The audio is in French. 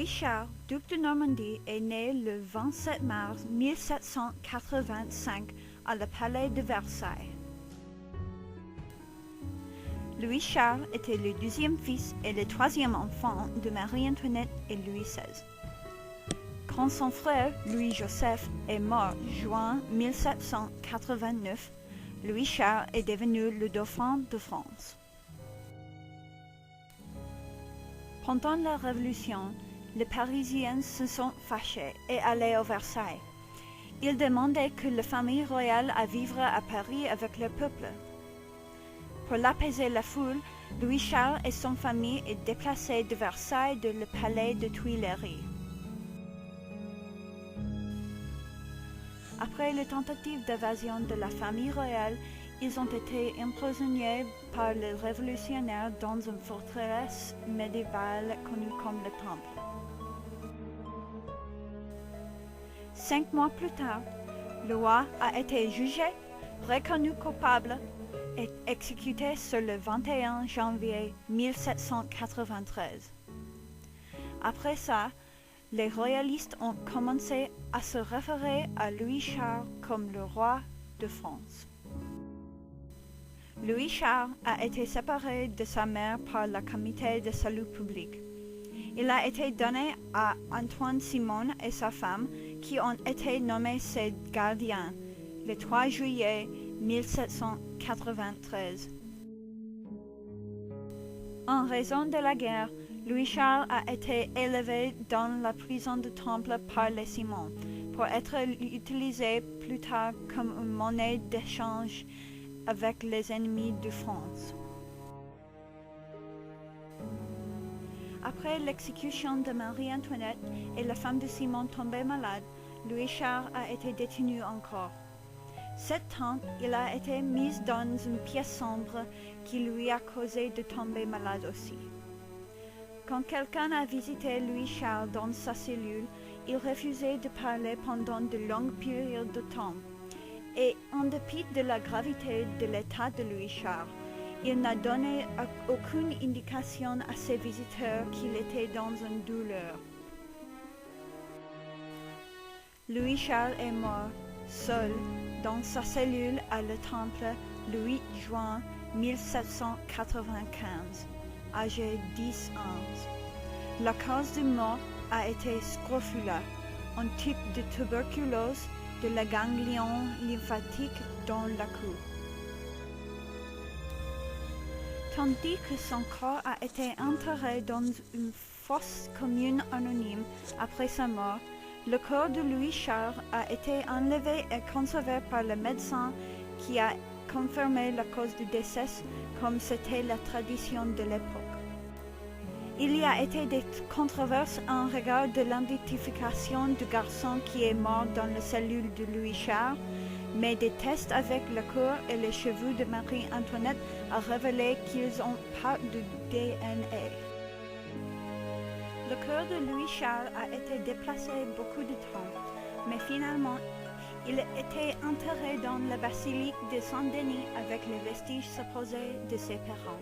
Louis Charles, duc de Normandie, est né le 27 mars 1785 à le palais de Versailles. Louis Charles était le deuxième fils et le troisième enfant de Marie-Antoinette et Louis XVI. Quand son frère Louis-Joseph est mort juin 1789, Louis Charles est devenu le dauphin de France. Pendant la Révolution, les Parisiens se sont fâchés et allaient au Versailles. Ils demandaient que la famille royale à vivre à Paris avec le peuple. Pour l'apaiser la foule, Louis Charles et son famille est déplacé de Versailles dans le palais de Tuileries. Après les tentatives d'évasion de la famille royale, ils ont été emprisonnés par les révolutionnaires dans une forteresse médiévale connue comme le Temple. 5 mois plus tard, le roi a été jugé, reconnu coupable et exécuté sur le 21 janvier 1793. Après ça, les royalistes ont commencé à se référer à Louis Charles comme le roi de France. Louis Charles a été séparé de sa mère par le Comité de salut public. Il a été donné à Antoine Simon et sa femme, qui ont été nommés ses gardiens le 3 juillet 1793. En raison de la guerre, Louis Charles a été élevé dans la prison du Temple par les Simons, pour être utilisé plus tard comme une monnaie d'échange avec les ennemis de France. Après l'exécution de Marie-Antoinette et la femme de Simon tombée malade, Louis Charles a été détenu encore. Cette temps, il a été mis dans une pièce sombre qui lui a causé de tomber malade aussi. Quand quelqu'un a visité Louis Charles dans sa cellule, il refusait de parler pendant de longues périodes de temps. Et en dépit de la gravité de l'état de Louis Charles, il n'a donné aucune indication à ses visiteurs qu'il était dans une douleur. Louis Charles est mort, seul, dans sa cellule à le Temple le 8 juin 1795, âgé de 10 ans. La cause de mort a été scrofula, un type de tuberculose de la ganglion lymphatique dans la cou. Tandis que son corps a été enterré dans une fosse commune anonyme après sa mort, le corps de Louis Charles a été enlevé et conservé par le médecin qui a confirmé la cause du décès comme c'était la tradition de l'époque. Il y a été des controverses en regard de l'identification du garçon qui est mort dans la cellule de Louis Charles, mais des tests avec le corps et les cheveux de Marie-Antoinette ont révélé qu'ils n'ont pas de DNA. Le corps de Louis Charles a été déplacé beaucoup de temps, mais finalement, il a été enterré dans la basilique de Saint-Denis avec les vestiges supposés de ses parents.